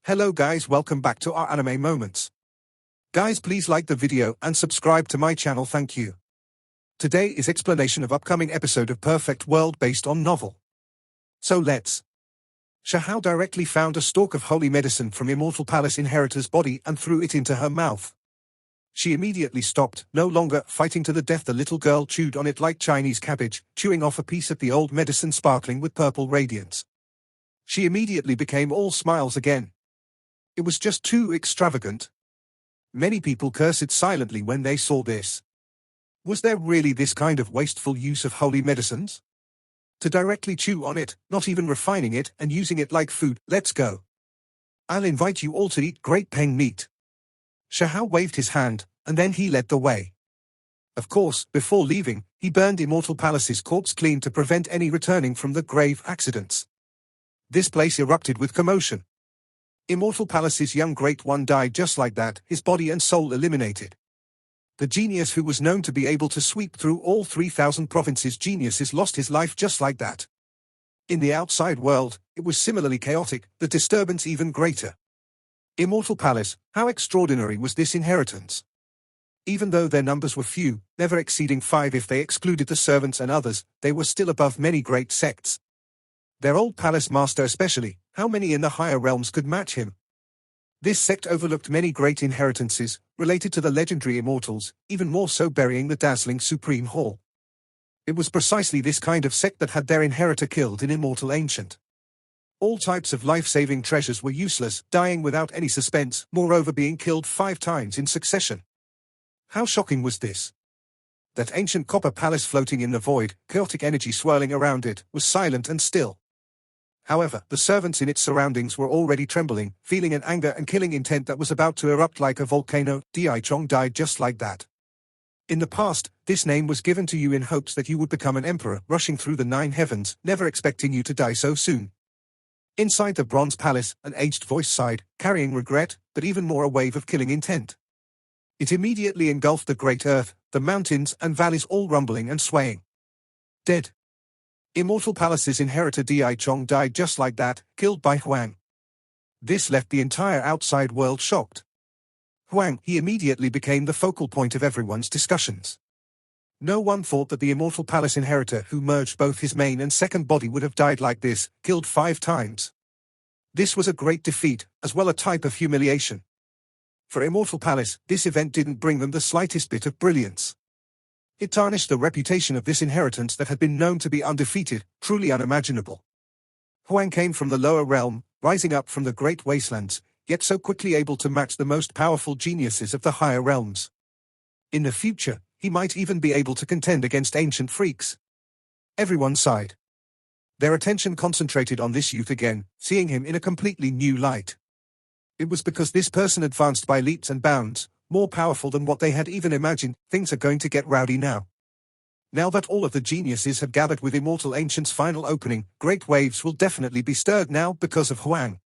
Hello guys, welcome back to our anime moments. Guys, please like the video and subscribe to my channel, thank you. Today is explanation of upcoming episode of Perfect World based on novel. So let's. Xiahao directly found a stalk of holy medicine from Immortal Palace inheritor's body and threw it into her mouth. She immediately stopped, no longer fighting to the death. The little girl chewed on it like Chinese cabbage, chewing off a piece of the old medicine sparkling with purple radiance. She immediately became all smiles again. It was just too extravagant. Many people cursed silently when they saw this. Was there really this kind of wasteful use of holy medicines? To directly chew on it, not even refining it and using it like food, let's go. I'll invite you all to eat great peng meat. Xiahao waved his hand, and then he led the way. Of course, before leaving, he burned Immortal Palace's corpse clean to prevent any returning from the grave accidents. This place erupted with commotion. Immortal Palace's young Great One died just like that, his body and soul eliminated. The genius who was known to be able to sweep through all 3,000 provinces geniuses lost his life just like that. In the outside world, it was similarly chaotic, the disturbance even greater. Immortal Palace, how extraordinary was this inheritance? Even though their numbers were few, never exceeding 5 if they excluded the servants and others, they were still above many great sects. Their old palace master especially, how many in the higher realms could match him? This sect overlooked many great inheritances, related to the legendary immortals, even more so burying the dazzling Supreme Hall. It was precisely this kind of sect that had their inheritor killed in Immortal Ancient. All types of life-saving treasures were useless, dying without any suspense, moreover being killed 5 times in succession. How shocking was this? That ancient copper palace floating in the void, chaotic energy swirling around it, was silent and still. However, the servants in its surroundings were already trembling, feeling an anger and killing intent that was about to erupt like a volcano. Dai Chong died just like that. In the past, this name was given to you in hopes that you would become an emperor, rushing through the 9 heavens, never expecting you to die so soon. Inside the bronze palace, an aged voice sighed, carrying regret, but even more a wave of killing intent. It immediately engulfed the great earth, the mountains and valleys all rumbling and swaying. Dead. Immortal Palace's inheritor Dai Chong died just like that, killed by Huang. This left the entire outside world shocked. Huang, he immediately became the focal point of everyone's discussions. No one thought that the Immortal Palace inheritor who merged both his main and second body would have died like this, killed 5 times. This was a great defeat, as well a type of humiliation. For Immortal Palace, this event didn't bring them the slightest bit of brilliance. It tarnished the reputation of this inheritance that had been known to be undefeated, truly unimaginable. Huang came from the lower realm, rising up from the great wastelands, yet so quickly able to match the most powerful geniuses of the higher realms. In the future, he might even be able to contend against ancient freaks. Everyone sighed. Their attention concentrated on this youth again, seeing him in a completely new light. It was because this person advanced by leaps and bounds, more powerful than what they had even imagined. Things are going to get rowdy now. Now that all of the geniuses have gathered with Immortal Ancient's final opening, great waves will definitely be stirred now because of Huang.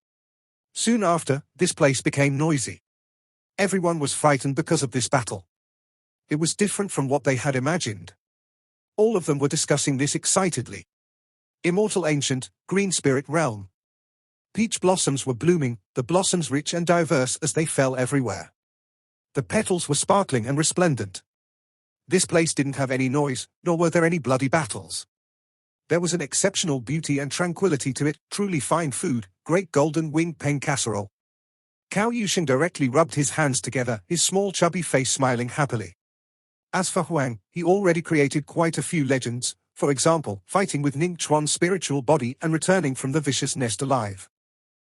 Soon after, this place became noisy. Everyone was frightened because of this battle. It was different from what they had imagined. All of them were discussing this excitedly. Immortal Ancient, Green Spirit Realm. Peach blossoms were blooming, the blossoms rich and diverse as they fell everywhere. The petals were sparkling and resplendent. This place didn't have any noise, nor were there any bloody battles. There was an exceptional beauty and tranquility to it, truly fine food, great golden winged peng casserole. Cao Yusheng directly rubbed his hands together, his small chubby face smiling happily. As for Huang, he already created quite a few legends, for example, fighting with Ning Chuan's spiritual body and returning from the vicious nest alive.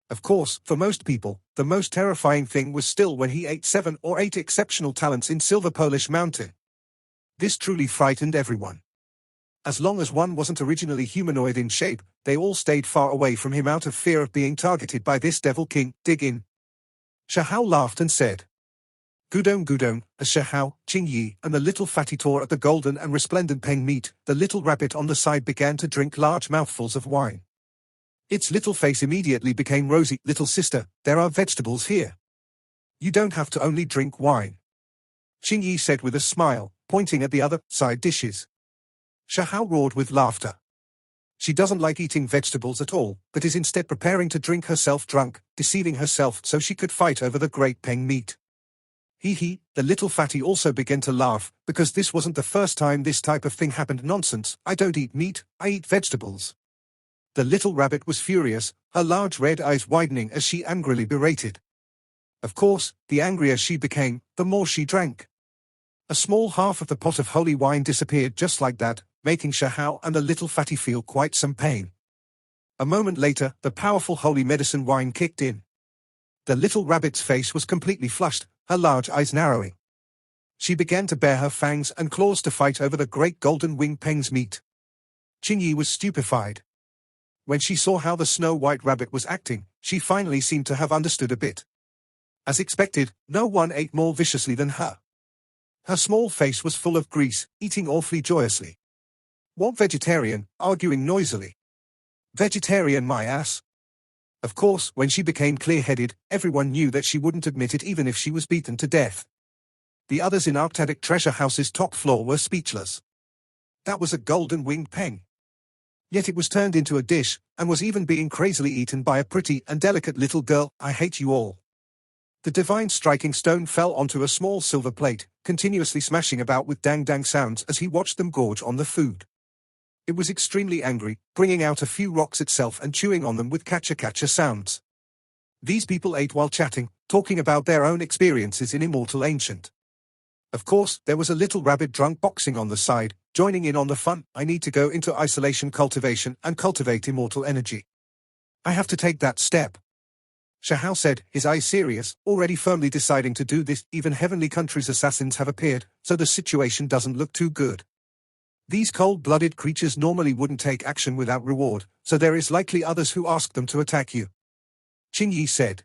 Of course, for most people, the most terrifying thing was still when he ate 7 or 8 exceptional talents in Silver Polish Mountain. This truly frightened everyone. As long as one wasn't originally humanoid in shape, they all stayed far away from him out of fear of being targeted by this Devil King. Dig in. Xiahao laughed and said, Gudong, as Xiahao, Qingyi, and the little fatty tore at the golden and resplendent peng meat, the little rabbit on the side began to drink large mouthfuls of wine. Its little face immediately became rosy. Little sister, there are vegetables here. You don't have to only drink wine. Qingyi said with a smile, pointing at the other side dishes. Xiahao roared with laughter. She doesn't like eating vegetables at all, but is instead preparing to drink herself drunk, deceiving herself so she could fight over the great peng meat. Hee, the little fatty also began to laugh, because this wasn't the first time this type of thing happened. Nonsense, I don't eat meat, I eat vegetables. The little rabbit was furious, her large red eyes widening as she angrily berated. Of course, the angrier she became, the more she drank. A small half of the pot of holy wine disappeared just like that, making Shahao and the little fatty feel quite some pain. A moment later, the powerful holy medicine wine kicked in. The little rabbit's face was completely flushed, her large eyes narrowing. She began to bare her fangs and claws to fight over the great golden wing peng's meat. Qingyi was stupefied. When she saw how the snow-white rabbit was acting, she finally seemed to have understood a bit. As expected, no one ate more viciously than her. Her small face was full of grease, eating awfully joyously. What vegetarian, arguing noisily. Vegetarian my ass. Of course, when she became clear-headed, everyone knew that she wouldn't admit it even if she was beaten to death. The others in Arctic Treasure House's top floor were speechless. That was a golden winged peng. Yet it was turned into a dish, and was even being crazily eaten by a pretty and delicate little girl. I hate you all. The divine striking stone fell onto a small silver plate, continuously smashing about with dang-dang sounds as he watched them gorge on the food. It was extremely angry, bringing out a few rocks itself and chewing on them with catcha-catcha sounds. These people ate while chatting, talking about their own experiences in Immortal Ancient. Of course, there was a little rabbit drunk boxing on the side, joining in on the fun. I need to go into isolation cultivation and cultivate immortal energy. I have to take that step. Shahao said, his eyes serious, already firmly deciding to do this. Even Heavenly Country's assassins have appeared, so the situation doesn't look too good. These cold-blooded creatures normally wouldn't take action without reward, so there is likely others who ask them to attack you. Qingyi said.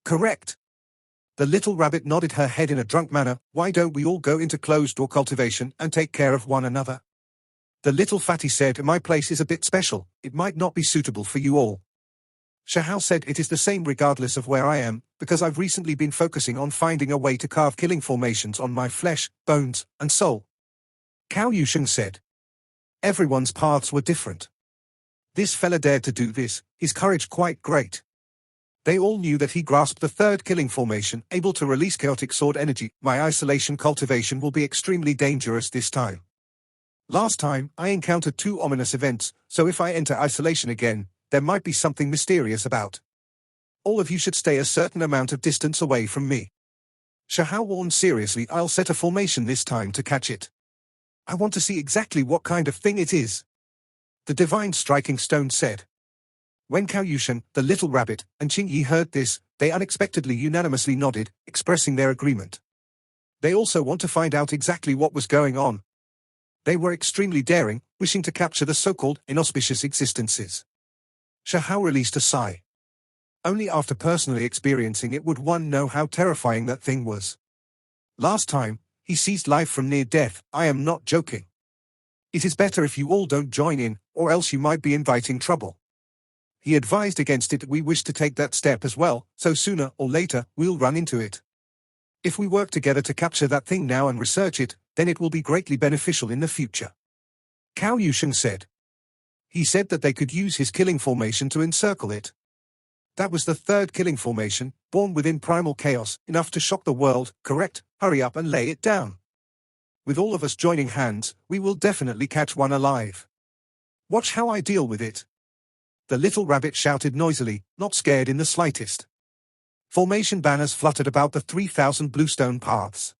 Correct. The little rabbit nodded her head in a drunk manner. Why don't we all go into closed-door cultivation and take care of one another? The little fatty said, my place is a bit special, it might not be suitable for you all. Shahao said, it is the same regardless of where I am, because I've recently been focusing on finding a way to carve killing formations on my flesh, bones, and soul. Cao Yusheng said. Everyone's paths were different. This fella dared to do this, his courage quite great. They all knew that he grasped the third killing formation, able to release chaotic sword energy. My isolation cultivation will be extremely dangerous this time. Last time, I encountered two ominous events, so if I enter isolation again, there might be something mysterious about. All of you should stay a certain amount of distance away from me. Shahao warned seriously, I'll set a formation this time to catch it. I want to see exactly what kind of thing it is. The divine striking stone said. When Cao Yusheng, the little rabbit, and Qingyi heard this, they unexpectedly unanimously nodded, expressing their agreement. They also want to find out exactly what was going on. They were extremely daring, wishing to capture the so-called inauspicious existences. Shahao released a sigh. Only after personally experiencing it would one know how terrifying that thing was. Last time, he seized life from near death. I am not joking. It is better if you all don't join in, or else you might be inviting trouble. He advised against it. We wish to take that step as well, so sooner or later, we'll run into it. If we work together to capture that thing now and research it, then it will be greatly beneficial in the future. Cao Yusheng said. He said that they could use his killing formation to encircle it. That was the third killing formation, born within primal chaos, enough to shock the world. Correct, hurry up and lay it down. With all of us joining hands, we will definitely catch one alive. Watch how I deal with it. The little rabbit shouted noisily, not scared in the slightest. Formation banners fluttered about the 3,000 bluestone paths.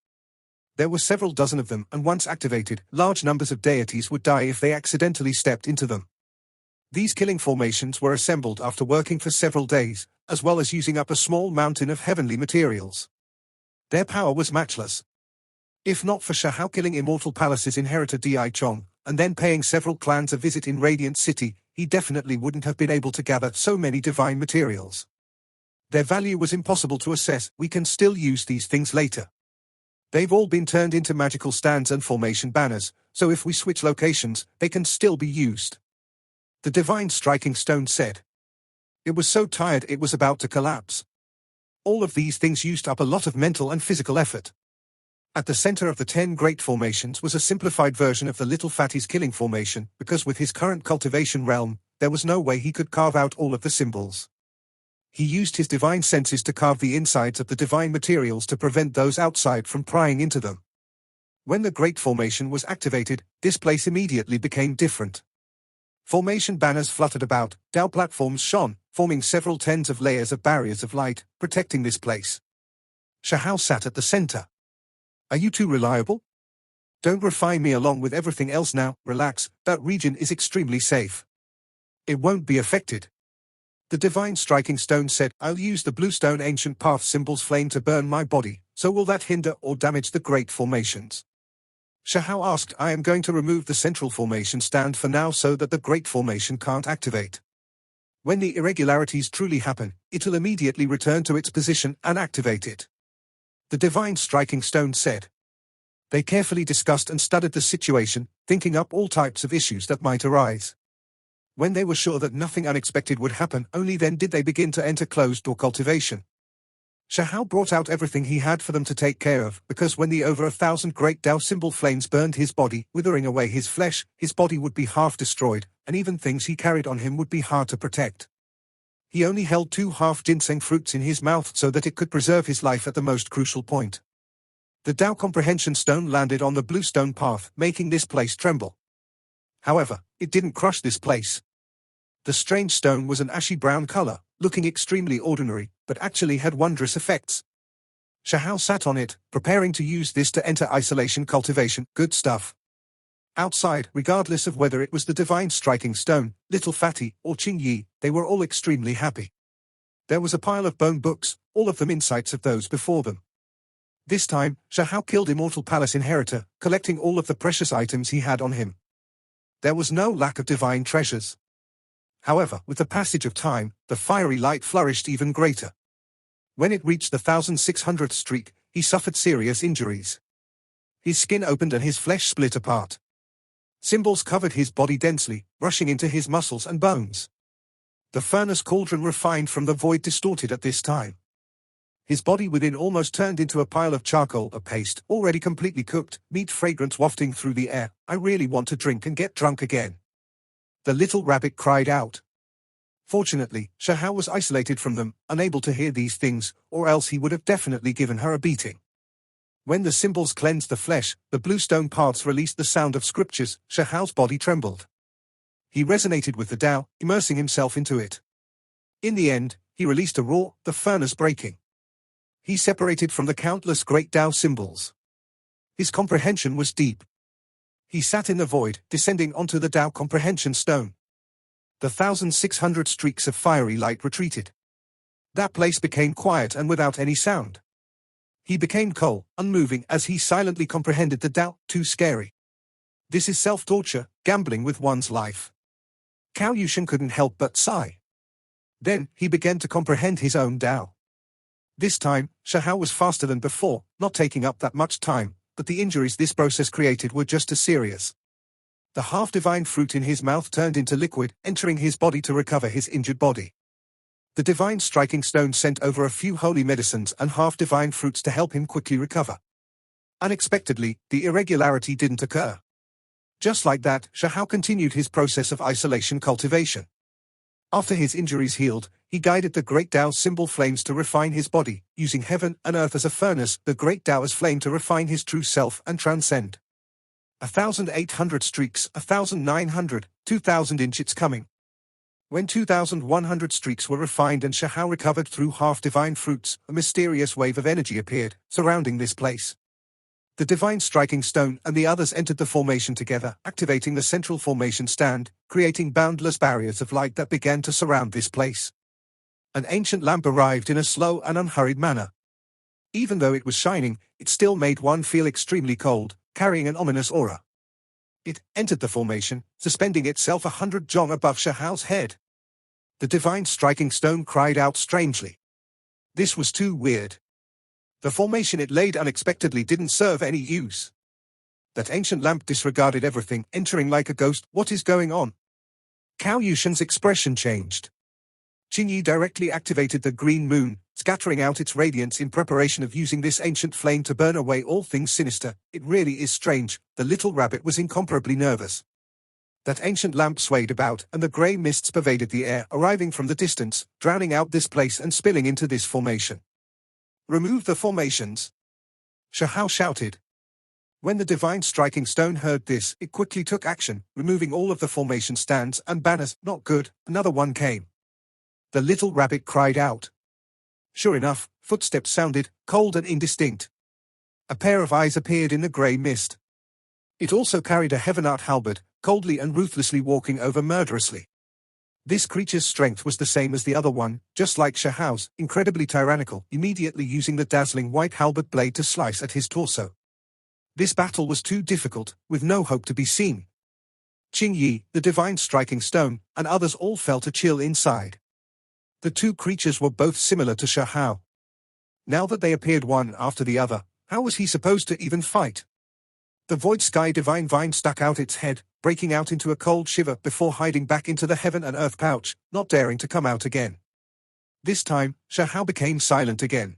There were several dozen of them, and once activated, large numbers of deities would die if they accidentally stepped into them. These killing formations were assembled after working for several days, as well as using up a small mountain of heavenly materials. Their power was matchless. If not for Shahao killing Immortal Palace's inheritor Di Chong, and then paying several clans a visit in Radiant City, he definitely wouldn't have been able to gather so many divine materials. Their value was impossible to assess. We can still use these things later. They've all been turned into magical stands and formation banners, so if we switch locations, they can still be used. The divine striking stone said. It was so tired it was about to collapse. All of these things used up a lot of mental and physical effort. At the center of the 10 great formations was a simplified version of the Little Fatty's killing formation, because with his current cultivation realm, there was no way he could carve out all of the symbols. He used his divine senses to carve the insides of the divine materials to prevent those outside from prying into them. When the Great Formation was activated, this place immediately became different. Formation banners fluttered about, Tao platforms shone, forming several tens of layers of barriers of light, protecting this place. Shahao sat at the center. Are you too reliable? Don't refine me along with everything else now, relax, that region is extremely safe. It won't be affected. The divine striking stone said, I'll use the blue stone ancient path symbol's flame to burn my body, so will that hinder or damage the great formations? Shahao asked, I am going to remove the central formation stand for now so that the great formation can't activate. When the irregularities truly happen, it'll immediately return to its position and activate it. The divine striking stone said. They carefully discussed and studied the situation, thinking up all types of issues that might arise. When they were sure that nothing unexpected would happen, only then did they begin to enter closed-door cultivation. Shahao brought out everything he had for them to take care of, because when the over 1,000 great Tao symbol flames burned his body, withering away his flesh, his body would be half destroyed, and even things he carried on him would be hard to protect. He only held 2 half ginseng fruits in his mouth so that it could preserve his life at the most crucial point. The Tao comprehension stone landed on the blue stone path, making this place tremble. However, it didn't crush this place. The strange stone was an ashy brown color, looking extremely ordinary, but actually had wondrous effects. Shahao sat on it, preparing to use this to enter isolation cultivation. Good stuff. Outside, regardless of whether it was the divine striking stone, Little Fatty, or Qing Yi, they were all extremely happy. There was a pile of bone books, all of them insights of those before them. This time, Shahao killed Immortal Palace Inheritor, collecting all of the precious items he had on him. There was no lack of divine treasures. However, with the passage of time, the fiery light flourished even greater. When it reached the 1,600th streak, he suffered serious injuries. His skin opened and his flesh split apart. Symbols covered his body densely, rushing into his muscles and bones. The furnace cauldron refined from the void distorted at this time. His body within almost turned into a pile of charcoal, a paste, already completely cooked, meat fragrance wafting through the air. I really want to drink and get drunk again. The little rabbit cried out. Fortunately, Shahao was isolated from them, unable to hear these things, or else he would have definitely given her a beating. When the symbols cleansed the flesh, the blue stone paths released the sound of scriptures. Shahao's body trembled. He resonated with the Tao, immersing himself into it. In the end, he released a roar, the furnace breaking. He separated from the countless great Tao symbols. His comprehension was deep. He sat in the void, descending onto the Tao comprehension stone. The 1,600 streaks of fiery light retreated. That place became quiet and without any sound. He became cold, unmoving as he silently comprehended the Tao. Too scary. This is self-torture, gambling with one's life. Cao Yushan couldn't help but sigh. Then, he began to comprehend his own Tao. This time, Shahao was faster than before, not taking up that much time, but the injuries this process created were just as serious. The half-divine fruit in his mouth turned into liquid, entering his body to recover his injured body. The divine striking stone sent over a few holy medicines and half-divine fruits to help him quickly recover. Unexpectedly, the irregularity didn't occur. Just like that, Shahao continued his process of isolation cultivation. After his injuries healed, he guided the great Tao symbol flames to refine his body, using heaven and earth as a furnace, the great Tao as flame to refine his true self and transcend. 1,800 streaks, 1,900, 2,000 inches coming. When 2,100 streaks were refined and Shahao recovered through half-divine fruits, a mysterious wave of energy appeared, surrounding this place. The divine striking stone and the others entered the formation together, activating the central formation stand, creating boundless barriers of light that began to surround this place. An ancient lamp arrived in a slow and unhurried manner. Even though it was shining, it still made one feel extremely cold, carrying an ominous aura. It entered the formation, suspending itself 100 jong above Shahao's head. The divine striking stone cried out strangely. This was too weird. The formation it laid unexpectedly didn't serve any use. That ancient lamp disregarded everything, entering like a ghost. What is going on? Cao Yushan's expression changed. Qing Yi directly activated the green moon, scattering out its radiance in preparation of using this ancient flame to burn away all things sinister. It really is strange. The little rabbit was incomparably nervous. That ancient lamp swayed about, and the grey mists pervaded the air, arriving from the distance, drowning out this place and spilling into this formation. Remove the formations, Shahao shouted. When the divine striking stone heard this, it quickly took action, removing all of the formation stands and banners. Not good. Another one came. The little rabbit cried out. Sure enough, footsteps sounded, cold and indistinct. A pair of eyes appeared in the grey mist. It also carried a heaven-art halberd, coldly and ruthlessly walking over murderously. This creature's strength was the same as the other one, just like Shahao's, incredibly tyrannical, immediately using the dazzling white halberd blade to slice at his torso. This battle was too difficult, with no hope to be seen. Qing Yi, the divine striking stone, and others all felt a chill inside. The two creatures were both similar to Shahao. Now that they appeared one after the other, how was he supposed to even fight? The void sky divine vine stuck out its head, breaking out into a cold shiver before hiding back into the heaven and earth pouch, not daring to come out again. This time, Shahao became silent again.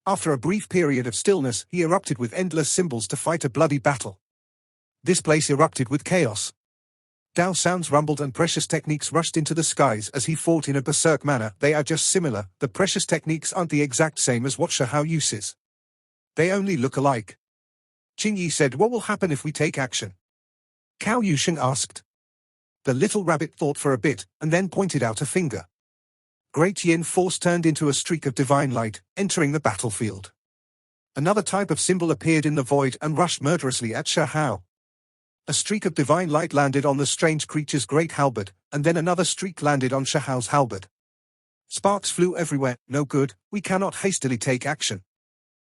After a brief period of stillness, he erupted with endless symbols to fight a bloody battle. This place erupted with chaos. Dao sounds rumbled and precious techniques rushed into the skies as he fought in a berserk manner. They are just similar. The precious techniques aren't the exact same as what Shahao uses. They only look alike. Qing Yi said, "What will happen if we take action?" Cao Yusheng asked. The little rabbit thought for a bit, and then pointed out a finger. Great Yin force turned into a streak of divine light, entering the battlefield. Another type of symbol appeared in the void and rushed murderously at Shahao. A streak of divine light landed on the strange creature's great halberd, and then another streak landed on Shahao's halberd. Sparks flew everywhere. No good, we cannot hastily take action.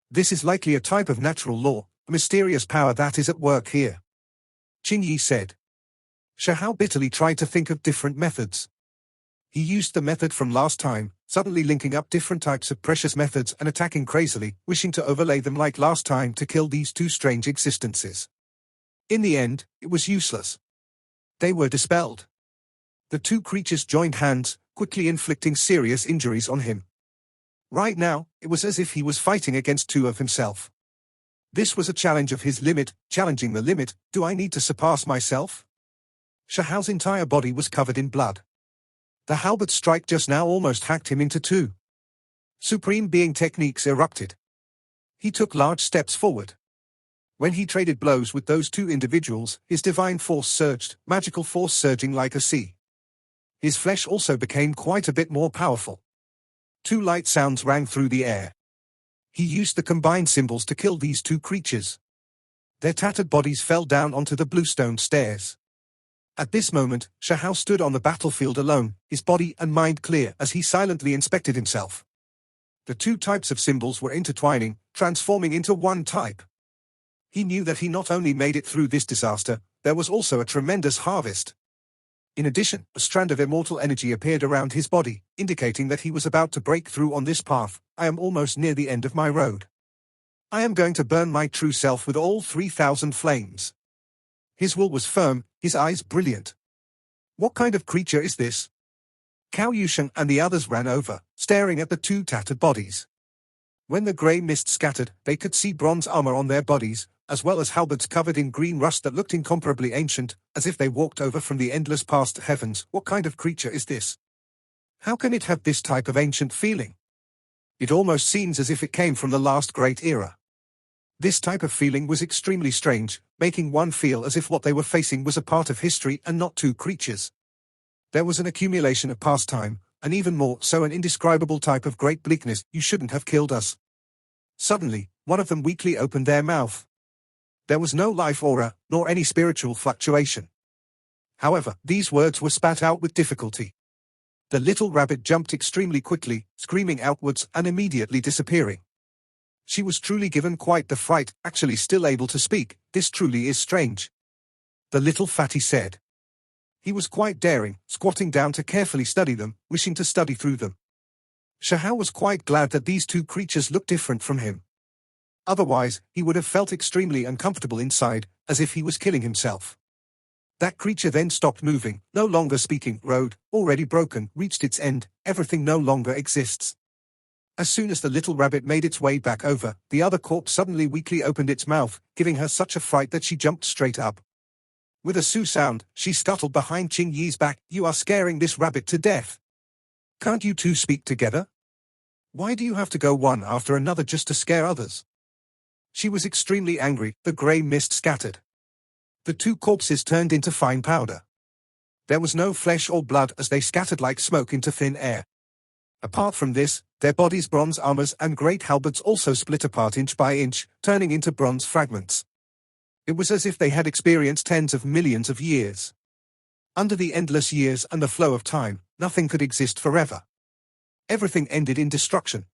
This is likely a type of natural law, a mysterious power that is at work here. Qing Yi said. Shahao bitterly tried to think of different methods. He used the method from last time, suddenly linking up different types of precious methods and attacking crazily, wishing to overlay them like last time to kill these two strange existences. In the end, it was useless. They were dispelled. The two creatures joined hands, quickly inflicting serious injuries on him. Right now, it was as if he was fighting against two of himself. This was a challenge of his limit, challenging the limit. Do I need to surpass myself? Shahao's entire body was covered in blood. The halberd strike just now almost hacked him into two. Supreme being techniques erupted. He took large steps forward. When he traded blows with those two individuals, his divine force surged, magical force surging like a sea. His flesh also became quite a bit more powerful. Two light sounds rang through the air. He used the combined symbols to kill these two creatures. Their tattered bodies fell down onto the bluestone stairs. At this moment, Shahao stood on the battlefield alone, his body and mind clear as he silently inspected himself. The two types of symbols were intertwining, transforming into one type. He knew that he not only made it through this disaster, there was also a tremendous harvest. In addition, a strand of immortal energy appeared around his body, indicating that he was about to break through on this path. I am almost near the end of my road. I am going to burn my true self with all 3,000 flames. His will was firm, his eyes brilliant. What kind of creature is this? Cao Yusheng and the others ran over, staring at the two tattered bodies. When the grey mist scattered, they could see bronze armor on their bodies, as well as halberds covered in green rust that looked incomparably ancient, as if they walked over from the endless past heavens. What kind of creature is this? How can it have this type of ancient feeling? It almost seems as if it came from the last great era. This type of feeling was extremely strange, making one feel as if what they were facing was a part of history and not two creatures. There was an accumulation of past time, and even more so an indescribable type of great bleakness. You shouldn't have killed us. Suddenly, one of them weakly opened their mouth. There was no life aura, nor any spiritual fluctuation. However, these words were spat out with difficulty. The little rabbit jumped extremely quickly, screaming outwards and immediately disappearing. She was truly given quite the fright, actually still able to speak. This truly is strange. The little fatty said. He was quite daring, squatting down to carefully study them, wishing to study through them. Shahao was quite glad that these two creatures looked different from him. Otherwise, he would have felt extremely uncomfortable inside, as if he was killing himself. That creature then stopped moving, no longer speaking. Road, already broken, reached its end, everything no longer exists. As soon as the little rabbit made its way back over, the other corpse suddenly weakly opened its mouth, giving her such a fright that she jumped straight up. With a "Sue" sound, she scuttled behind Qing Yi's back. "You are scaring this rabbit to death. Can't you two speak together? Why do you have to go one after another just to scare others?" She was extremely angry. The grey mist scattered. The two corpses turned into fine powder. There was no flesh or blood as they scattered like smoke into thin air. Apart from this, their bodies, bronze armors and great halberds also split apart inch by inch, turning into bronze fragments. It was as if they had experienced tens of millions of years. Under the endless years and the flow of time, nothing could exist forever. Everything ended in destruction.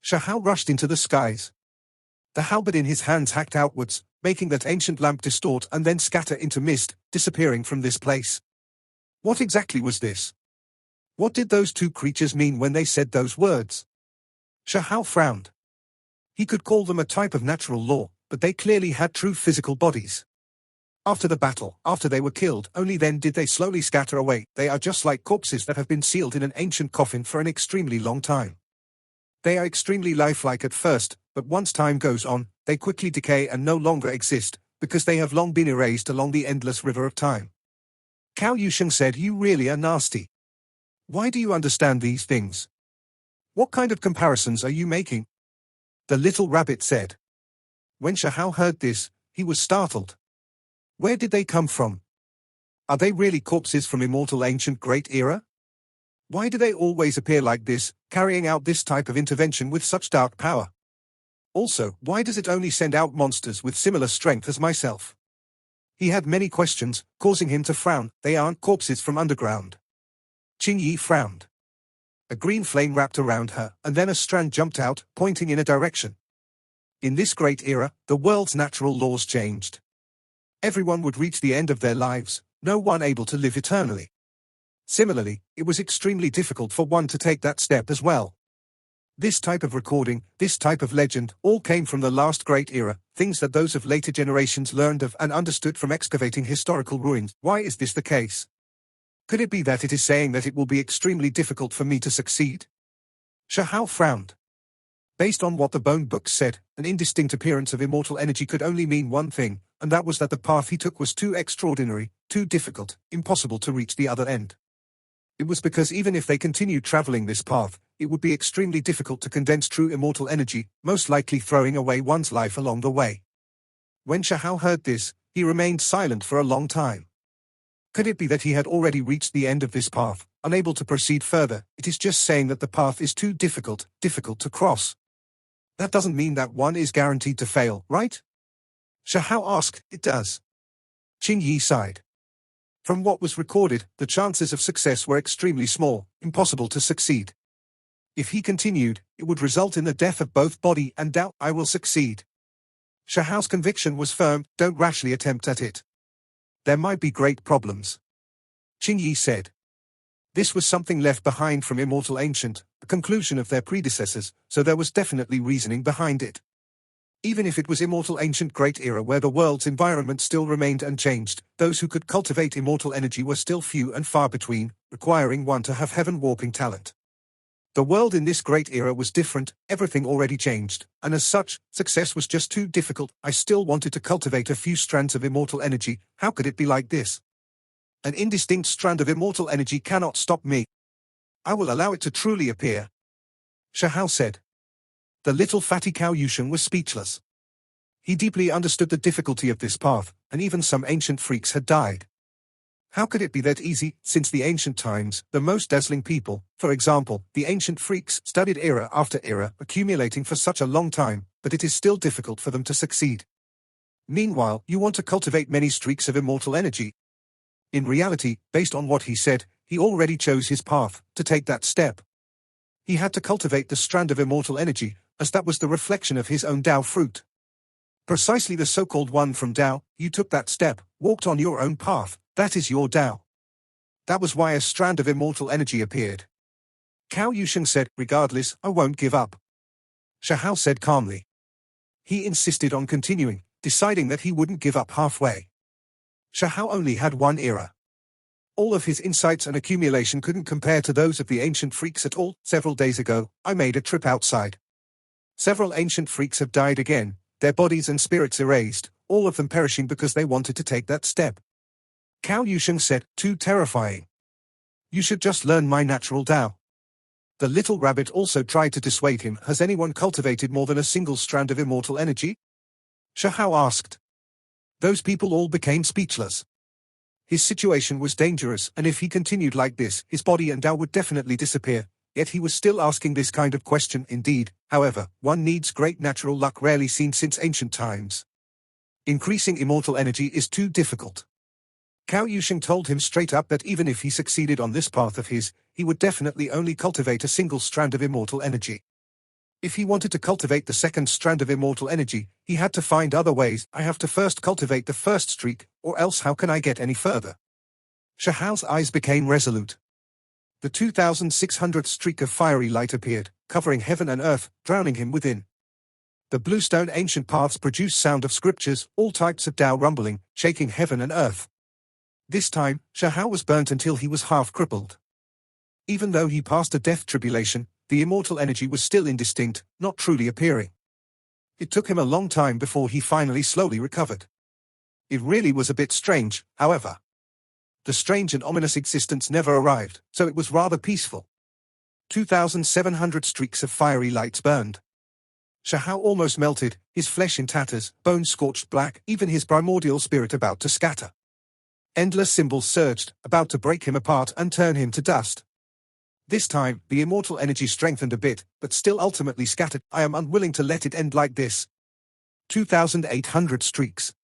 Shahao rushed into the skies. The halberd in his hands hacked outwards, making that ancient lamp distort and then scatter into mist, disappearing from this place. What exactly was this? What did those two creatures mean when they said those words? Shahao frowned. He could call them a type of natural law, but they clearly had true physical bodies. After the battle, after they were killed, only then did they slowly scatter away. They are just like corpses that have been sealed in an ancient coffin for an extremely long time. They are extremely lifelike at first, but once time goes on, they quickly decay and no longer exist, because they have long been erased along the endless river of time. Cao Yusheng said, "You really are nasty. Why do you understand these things? What kind of comparisons are you making?" The little rabbit said. When Shahao heard this, he was startled. Where did they come from? Are they really corpses from immortal ancient great era? Why do they always appear like this, carrying out this type of intervention with such dark power? Also, why does it only send out monsters with similar strength as myself? He had many questions, causing him to frown. They aren't corpses from underground. Qing Yi frowned. A green flame wrapped around her, and then a strand jumped out, pointing in a direction. In this great era, the world's natural laws changed. Everyone would reach the end of their lives, no one able to live eternally. Similarly, it was extremely difficult for one to take that step as well. This type of recording, this type of legend, all came from the last great era, things that those of later generations learned of and understood from excavating historical ruins. Why is this the case? Could it be that it is saying that it will be extremely difficult for me to succeed? Shahao frowned. Based on what the bone books said, an indistinct appearance of immortal energy could only mean one thing, and that was that the path he took was too extraordinary, too difficult, impossible to reach the other end. It was because even if they continued traveling this path, it would be extremely difficult to condense true immortal energy, most likely throwing away one's life along the way. When Shahao heard this, he remained silent for a long time. Could it be that he had already reached the end of this path, unable to proceed further? It is just saying that the path is too difficult to cross. That doesn't mean that one is guaranteed to fail, right? Shahao asked. It does. Qing Yi sighed. From what was recorded, the chances of success were extremely small, impossible to succeed. If he continued, it would result in the death of both body and doubt. I will succeed. Shahao's conviction was firm. Don't rashly attempt at it. There might be great problems. Qing Yi said. This was something left behind from Immortal Ancient, the conclusion of their predecessors, so there was definitely reasoning behind it. Even if it was Immortal Ancient Great Era where the world's environment still remained unchanged, those who could cultivate immortal energy were still few and far between, requiring one to have heaven-warping talent. The world in this great era was different, everything already changed, and as such, success was just too difficult. I still wanted to cultivate a few strands of immortal energy. How could it be like this? An indistinct strand of immortal energy cannot stop me. I will allow it to truly appear. Shahao said. The little fatty Cao Yusheng was speechless. He deeply understood the difficulty of this path, and even some ancient freaks had died. How could it be that easy? Since the ancient times, the most dazzling people, for example, the ancient freaks, studied era after era, accumulating for such a long time, but it is still difficult for them to succeed. Meanwhile, you want to cultivate many streaks of immortal energy. In reality, based on what he said, he already chose his path, to take that step. He had to cultivate the strand of immortal energy, as that was the reflection of his own Tao fruit. Precisely the so-called one from Tao, you took that step, walked on your own path, that is your Tao. That was why a strand of immortal energy appeared. Cao Yusheng said, regardless, I won't give up. Shahao said calmly. He insisted on continuing, deciding that he wouldn't give up halfway. Shahao only had one era. All of his insights and accumulation couldn't compare to those of the ancient freaks at all. Several days ago, I made a trip outside. Several ancient freaks have died again, their bodies and spirits erased, all of them perishing because they wanted to take that step. Cao Yusheng said, too terrifying. You should just learn my natural Tao. The little rabbit also tried to dissuade him. Has anyone cultivated more than a single strand of immortal energy? Shahao asked. Those people all became speechless. His situation was dangerous, and if he continued like this, his body and Tao would definitely disappear. Yet he was still asking this kind of question. Indeed, however, one needs great natural luck rarely seen since ancient times. Increasing immortal energy is too difficult. Cao Yusheng told him straight up that even if he succeeded on this path of his, he would definitely only cultivate a single strand of immortal energy. If he wanted to cultivate the second strand of immortal energy, he had to find other ways. I have to first cultivate the first streak, or else how can I get any further? Shahao's eyes became resolute. The 2,600th streak of fiery light appeared, covering heaven and earth, drowning him within. The bluestone ancient paths produced sound of scriptures, all types of Tao rumbling, shaking heaven and earth. This time, Shahao was burnt until he was half crippled. Even though he passed a death tribulation, the immortal energy was still indistinct, not truly appearing. It took him a long time before he finally slowly recovered. It really was a bit strange, however. The strange and ominous existence never arrived, so it was rather peaceful. 2,700 streaks of fiery lights burned. Shahao almost melted, his flesh in tatters, bones scorched black, even his primordial spirit about to scatter. Endless symbols surged, about to break him apart and turn him to dust. This time, the immortal energy strengthened a bit, but still ultimately scattered. I am unwilling to let it end like this. 2,800 streaks.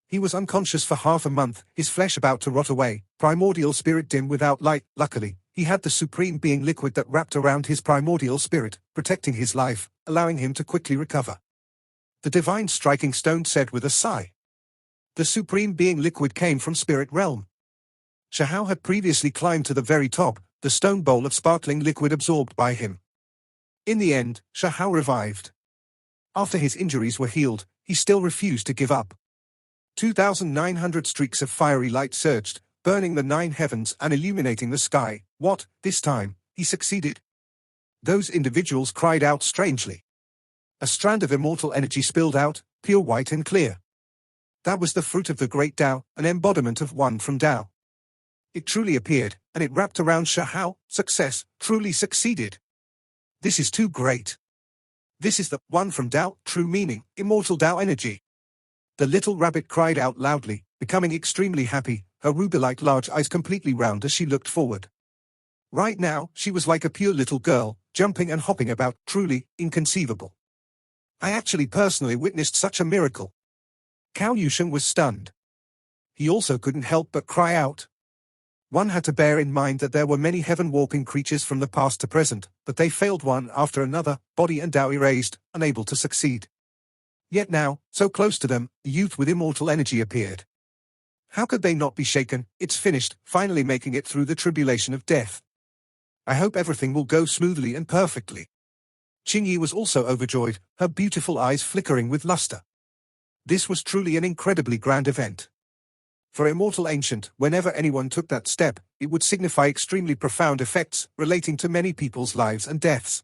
He was unconscious for half a month, his flesh about to rot away, primordial spirit dim without light. Luckily, he had the supreme being liquid that wrapped around his primordial spirit, protecting his life, allowing him to quickly recover. The divine striking stone said with a sigh. The supreme being liquid came from spirit realm. Shahao had previously climbed to the very top, the stone bowl of sparkling liquid absorbed by him. In the end, Shahao revived. After his injuries were healed, he still refused to give up. 2,900 streaks of fiery light surged, burning the 9 heavens and illuminating the sky. What, this time, he succeeded? Those individuals cried out strangely. A strand of immortal energy spilled out, pure white and clear. That was the fruit of the great Tao, an embodiment of one from Tao. It truly appeared, and it wrapped around Shahao. Success, truly succeeded. This is too great. This is the one from Tao, true meaning, immortal Tao energy. The little rabbit cried out loudly, becoming extremely happy, her ruby-like large eyes completely round as she looked forward. Right now, she was like a pure little girl, jumping and hopping about, truly inconceivable. I actually personally witnessed such a miracle. Cao Yusheng was stunned. He also couldn't help but cry out. One had to bear in mind that there were many heaven-walking creatures from the past to present, but they failed one after another, body and Tao erased, unable to succeed. Yet now, so close to them, the youth with immortal energy appeared. How could they not be shaken? It's finished, finally making it through the tribulation of death. I hope everything will go smoothly and perfectly. Qingyi was also overjoyed, her beautiful eyes flickering with luster. This was truly an incredibly grand event. For Immortal Ancient, whenever anyone took that step, it would signify extremely profound effects, relating to many people's lives and deaths.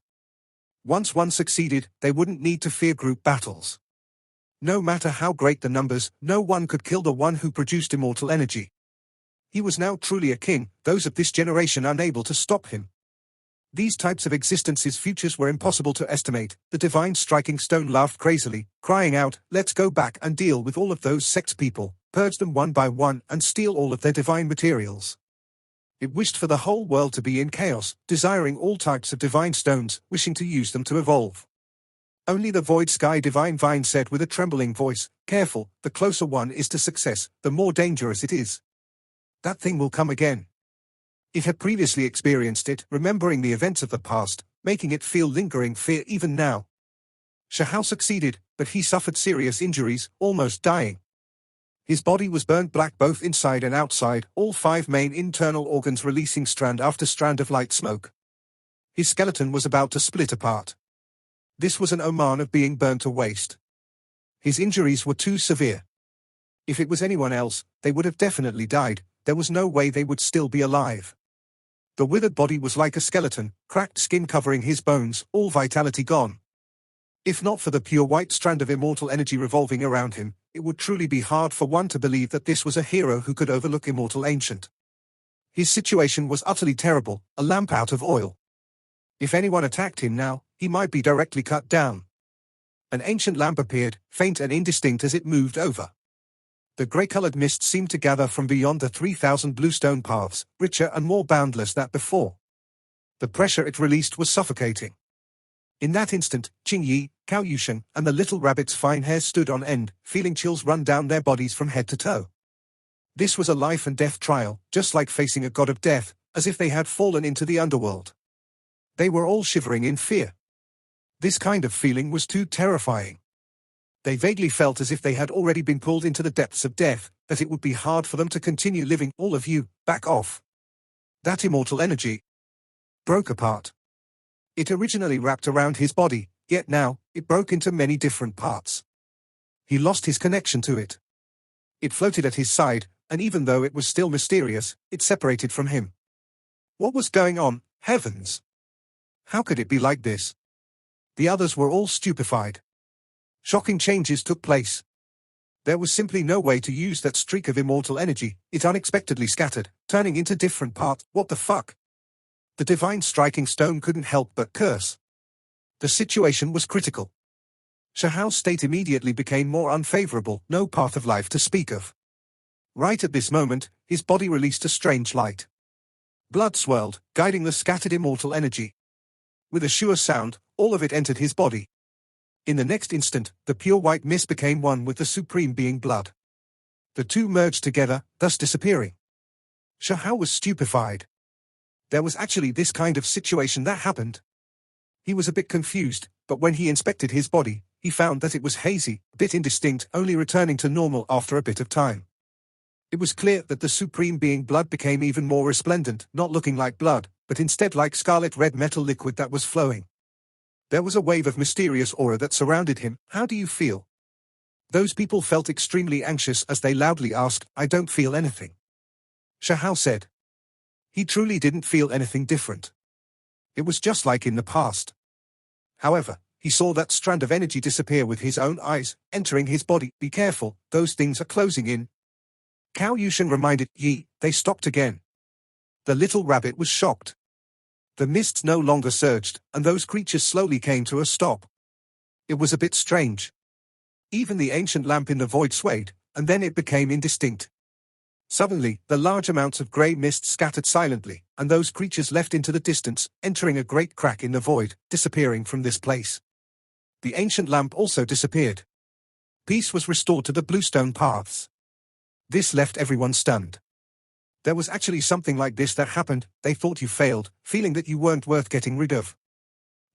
Once one succeeded, they wouldn't need to fear group battles. No matter how great the numbers, no one could kill the one who produced immortal energy. He was now truly a king, those of this generation unable to stop him. These types of existences' futures were impossible to estimate. The divine striking stone laughed crazily, crying out, let's go back and deal with all of those sects people, purge them one by one and steal all of their divine materials. It wished for the whole world to be in chaos, desiring all types of divine stones, wishing to use them to evolve. Only the void sky divine vine said with a trembling voice, careful, the closer one is to success, the more dangerous it is. That thing will come again. It had previously experienced it, remembering the events of the past, making it feel lingering fear even now. Shahao succeeded, but he suffered serious injuries, almost dying. His body was burnt black both inside and outside, all 5 main internal organs releasing strand after strand of light smoke. His skeleton was about to split apart. This was an omen of being burnt to waste. His injuries were too severe. If it was anyone else, they would have definitely died. there was no way they would still be alive. The withered body was like a skeleton, cracked skin covering his bones, all vitality gone. If not for the pure white strand of immortal energy revolving around him, it would truly be hard for one to believe that this was a hero who could overlook Immortal Ancient. His situation was utterly terrible, a lamp out of oil. If anyone attacked him now, he might be directly cut down. An ancient lamp appeared, faint and indistinct as it moved over. The grey-colored mist seemed to gather from beyond the 3,000 bluestone paths, richer and more boundless than before. The pressure it released was suffocating. In that instant, Qingyi, Cao Yusheng, and the little rabbit's fine hair stood on end, feeling chills run down their bodies from head to toe. This was a life and death trial, just like facing a god of death, as if they had fallen into the underworld. They were all shivering in fear. This kind of feeling was too terrifying. They vaguely felt as if they had already been pulled into the depths of death, that it would be hard for them to continue living. All of you, back off. That immortal energy broke apart. It originally wrapped around his body, yet now, it broke into many different parts. He lost his connection to it. It floated at his side, and even though it was still mysterious, it separated from him. What was going on, heavens? How could it be like this? The others were all stupefied. Shocking changes took place. There was simply no way to use that streak of immortal energy. It unexpectedly scattered, turning into different parts. What the fuck? The divine striking stone couldn't help but curse. The situation was critical. Shahao's state immediately became more unfavorable, no path of life to speak of. Right at this moment, his body released a strange light. Blood swirled, guiding the scattered immortal energy. With a sure sound, all of it entered his body. In the next instant, the pure white mist became one with the supreme being blood. The two merged together, thus disappearing. Shahao was stupefied. There was actually this kind of situation that happened. He was a bit confused, but when he inspected his body, he found that it was hazy, a bit indistinct, only returning to normal after a bit of time. It was clear that the supreme being blood became even more resplendent, not looking like blood, but instead like scarlet red metal liquid that was flowing. There was a wave of mysterious aura that surrounded him. How do you feel? Those people felt extremely anxious as they loudly asked, I don't feel anything. Shahao said. He truly didn't feel anything different. It was just like in the past. However, he saw that strand of energy disappear with his own eyes, entering his body. Be careful, those things are closing in. Cao Yusheng reminded Yi. They stopped again. The little rabbit was shocked. The mists no longer surged, and those creatures slowly came to a stop. It was a bit strange. Even the ancient lamp in the void swayed, and then it became indistinct. Suddenly, the large amounts of grey mist scattered silently, and those creatures left into the distance, entering a great crack in the void, disappearing from this place. The ancient lamp also disappeared. Peace was restored to the bluestone paths. This left everyone stunned. There was actually something like this that happened. They thought you failed, feeling that you weren't worth getting rid of.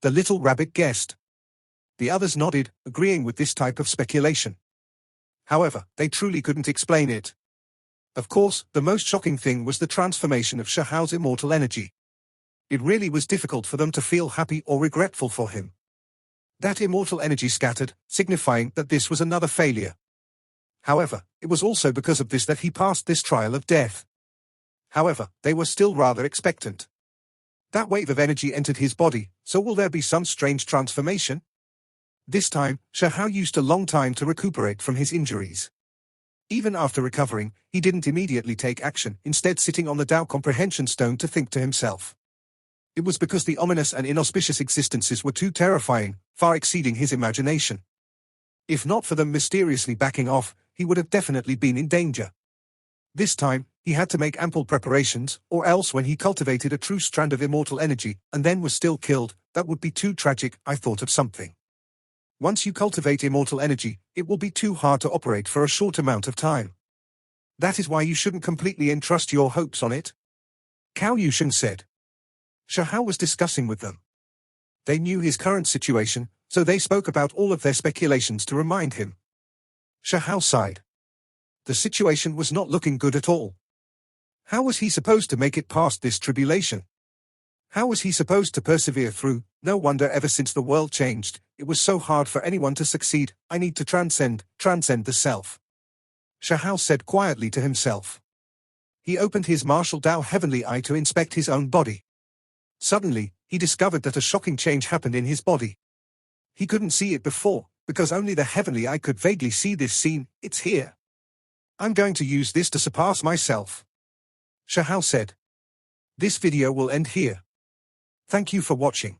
The little rabbit guessed. The others nodded, agreeing with this type of speculation. However, they truly couldn't explain it. Of course, the most shocking thing was the transformation of Shahao's immortal energy. It really was difficult for them to feel happy or regretful for him. That immortal energy scattered, signifying that this was another failure. However, it was also because of this that he passed this trial of death. However, they were still rather expectant. That wave of energy entered his body, so will there be some strange transformation? This time, Shahao used a long time to recuperate from his injuries. Even after recovering, he didn't immediately take action, instead sitting on the Tao Comprehension Stone to think to himself. It was because the ominous and inauspicious existences were too terrifying, far exceeding his imagination. If not for them mysteriously backing off, he would have definitely been in danger. This time, he had to make ample preparations, or else when he cultivated a true strand of immortal energy, and then was still killed, that would be too tragic. I thought of something. Once you cultivate immortal energy, it will be too hard to operate for a short amount of time. That is why you shouldn't completely entrust your hopes on it. Cao Yusheng said. Shahao was discussing with them. They knew his current situation, so they spoke about all of their speculations to remind him. Shahao sighed. The situation was not looking good at all. How was he supposed to make it past this tribulation? How was he supposed to persevere through? No wonder ever since the world changed, it was so hard for anyone to succeed. I need to transcend the self. Shahao said quietly to himself. He opened his martial Dao heavenly eye to inspect his own body. Suddenly, he discovered that a shocking change happened in his body. He couldn't see it before, because only the heavenly eye could vaguely see this scene. It's here. I'm going to use this to surpass myself. Shahao said. This video will end here. Thank you for watching.